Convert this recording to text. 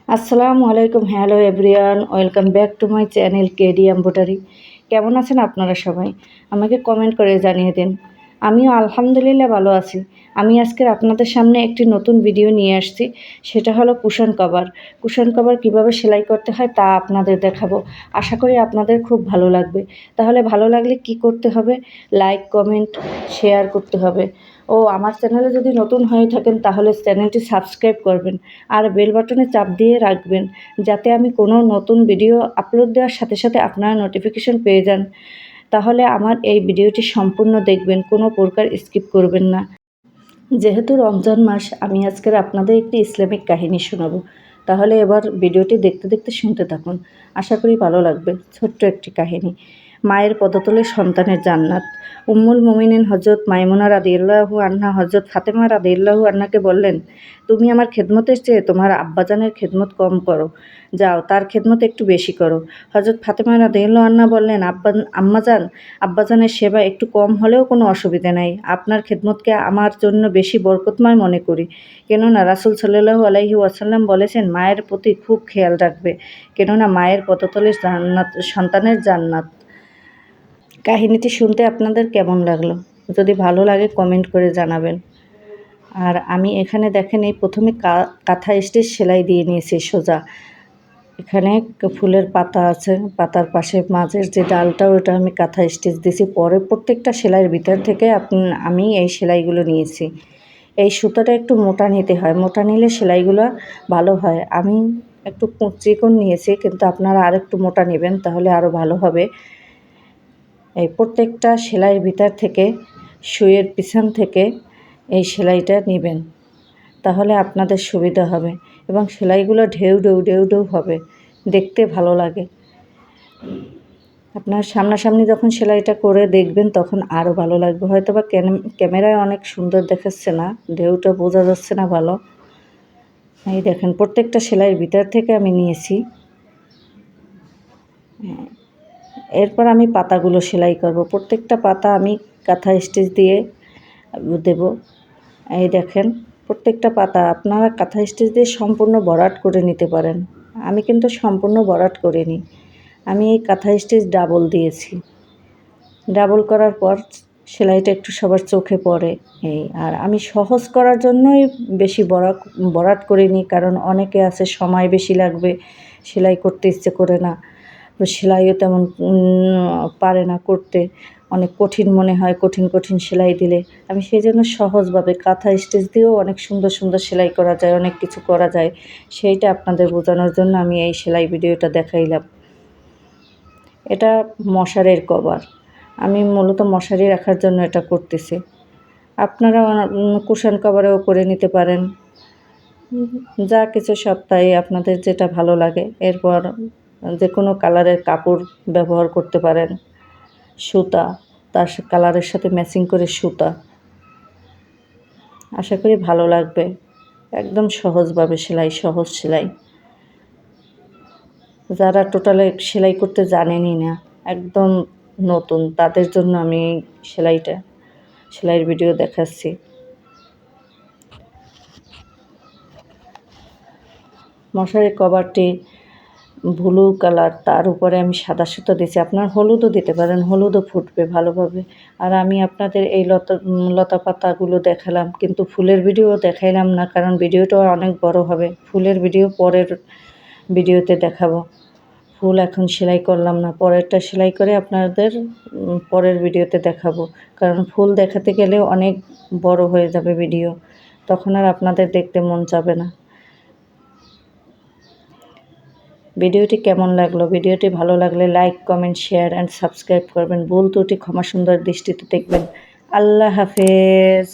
আসসালামু আলাইকুম, hello everyone, welcome back to my channel কেডি এম্বোটারি। কেমন আছেন আপনারা সবাই? আমাকে কমেন্ট করে জানিয়ে দিন। আমিও আলহামদুলিল্লাহ ভালো আছি। আমি আজকের আপনাদের সামনে একটি নতুন ভিডিও নিয়ে আসছি। সেটা হলো কুশন কভার। কুশন কভার কীভাবে সেলাই করতে হয় তা আপনাদের দেখাবো। আশা করি আপনাদের খুব ভালো লাগবে। তাহলে ভালো লাগলে কি করতে হবে? লাইক, কমেন্ট, শেয়ার করতে হবে। ও আমার চ্যানেলে যদি নতুন হয়ে থাকেন তাহলে চ্যানেলটি সাবস্ক্রাইব করবেন আর বেল বাটনে চাপ দিয়ে রাখবেন, যাতে আমি কোনো নতুন ভিডিও আপলোড দেওয়ার সাথে সাথে আপনারা নোটিফিকেশন পেয়ে যান। তাহলে আমার এই ভিডিওটি সম্পূর্ণ দেখবেন, কোনো প্রকার স্কিপ করবেন না। যেহেতু রমজান মাস, আমি আজকের আপনাদের একটি ইসলামিক কাহিনী শোনাবো। তাহলে এবার ভিডিওটি দেখতে দেখতে শুনতে থাকুন, আশা করি ভালো লাগবে। ছোট্ট একটি কাহিনী। মায়ের পদতলে সন্তানের জান্নাত। উম্মুল মুমিনিন হজরত মাইমুনা রাদিয়াল্লাহু আনহা হজরত ফাতেমা রাদিয়াল্লাহু আনহাকে বললেন, তুমি আমার খেদমতের চেয়ে তোমার আব্বাজানের খেদমত কম করো, যাও তার খেদমত একটু বেশি করো। হজরত ফাতেমা রাদিয়াল্লাহু আনহা বললেন, আম্মাজান, আব্বাজানের সেবা একটু কম হলেও কোনো অসুবিধা নাই। আপনার খেদমতকে আমার জন্য বেশি বরকতময় মনে করি। কেননা রাসূল সাল্লাল্লাহু আলাইহি ওয়াসাল্লাম বলেছেন, মায়ের প্রতি খুব খেয়াল রাখবে, কেননা মায়ের পদতলে জান্নাত, সন্তানের জান্নাত। কাহিনীটি শুনতে আপনাদের কেমন লাগলো? যদি ভালো লাগে কমেন্ট করে জানাবেন। আর আমি এখানে দেখেন এই প্রথমে কাঁথা স্টিচ সেলাই দিয়ে নিয়েছি সোজা। এখানে ফুলের পাতা আছে, পাতার পাশে মাঝের যে ডালটা ওটা আমি কাঁথা স্টিচ দিয়েছি। পরে প্রত্যেকটা সেলাইয়ের ভিতর থেকে আমি এই সেলাইগুলো নিয়েছি। এই সুতাটা একটু মোটা নিতে হয়, মোটা নিলে সেলাইগুলো ভালো হয়। আমি একটু চিকন নিয়েছি, কিন্তু আপনারা আর একটু মোটা নেবেন, তাহলে আরও ভালো হবে। এই প্রত্যেকটা সেলাইয়ের ভিতর থেকে সুইয়ের পিছন থেকে এই সেলাইটা নেবেন, তাহলে আপনাদের সুবিধা হবে এবং সেলাইগুলো ঢেউ ঢেউ ঢেউ ঢেউ হবে, দেখতে ভালো লাগে। আপনার সামনাসামনি যখন সেলাইটা করে দেখবেন তখন আরও ভালো লাগবে। হয়তো বা ক্যামেরায় অনেক সুন্দর দেখাচ্ছে না, ঢেউটা বোঝা যাচ্ছে না ভালো। এই দেখেন প্রত্যেকটা সেলাইয়ের ভিতর থেকে আমি নিয়েছি। এরপর আমি পাতাগুলো সেলাই করব। প্রত্যেকটা পাতা আমি কাঁথা স্টিচ দিয়ে দেব। এই দেখেন প্রত্যেকটা পাতা আপনারা কাঁথা স্টিচ দিয়ে সম্পূর্ণ ভরাট করে নিতে পারেন। আমি কিন্তু সম্পূর্ণ ভরাট করিনি, আমি এই কাঁথা স্টিচ ডাবল দিয়েছি। ডাবল করার পর সেলাইটা একটু সবার চোখে পড়ে এই। আর আমি সহজ করার জন্যই বেশি ভরাট করিনি, কারণ অনেকে আছে সময় বেশি লাগবে, সেলাই করতে ইচ্ছে করে না, সেলাইও তেমন পারে না করতে, অনেক কঠিন মনে হয় কঠিন কঠিন সেলাই দিলে। আমি সেই জন্য সহজভাবে কাঁথা স্টিচ দিয়েও অনেক সুন্দর সুন্দর সেলাই করা যায়, অনেক কিছু করা যায়, সেইটা আপনাদের বোঝানোর জন্য আমি এই সেলাই ভিডিওটা দেখাইলাম। এটা মশারির কভার, আমি মূলত মশারি রাখার জন্য এটা করতেছি। আপনারা কুশন কভারেও করে নিতে পারেন, যা কিছু সপ্তাহে আপনাদের যেটা ভালো লাগে। এরপর যে কোনো কালারের কাপড় ব্যবহার করতে পারেন, সুতা, তার কালারের সাথে ম্যাচিং করে সুতা। আশা করি ভালো লাগবে। একদম সহজভাবে সেলাই, সহজ সেলাই। যারা টোটালে সেলাই করতে জানেনই না, একদম নতুন, তাদের জন্য আমি সেলাইয়ের ভিডিও দেখাচ্ছি। মশারির কভারটি ব্লু কালার, তার উপরে আমি সাদা সুতো দিয়েছি। আপনার হলুদও দিতে পারেন, হলুদও ফুটবে ভালোভাবে। আর আমি আপনাদের এই লতা পাতাগুলো দেখালাম, কিন্তু ফুলের ভিডিও দেখাইলাম না, কারণ ভিডিওটা অনেক বড় হবে। ফুলের ভিডিও পরের ভিডিওতে দেখাবো। ফুল এখন সেলাই করলাম না, পরেরটা সেলাই করে আপনাদের পরের ভিডিওতে দেখাবো, কারণ ফুল দেখাতে গেলে অনেক বড় হয়ে যাবে ভিডিও, তখন আর আপনাদের দেখতে মন চাবে না। ভিডিওটি কেমন লাগলো? ভিডিওটি ভালো লাগলে like, comment, share and subscribe করবেন। ভুল ত্রুটি ক্ষমা সুন্দর দৃষ্টিতে দেখবেন। আল্লাহ হাফেজ।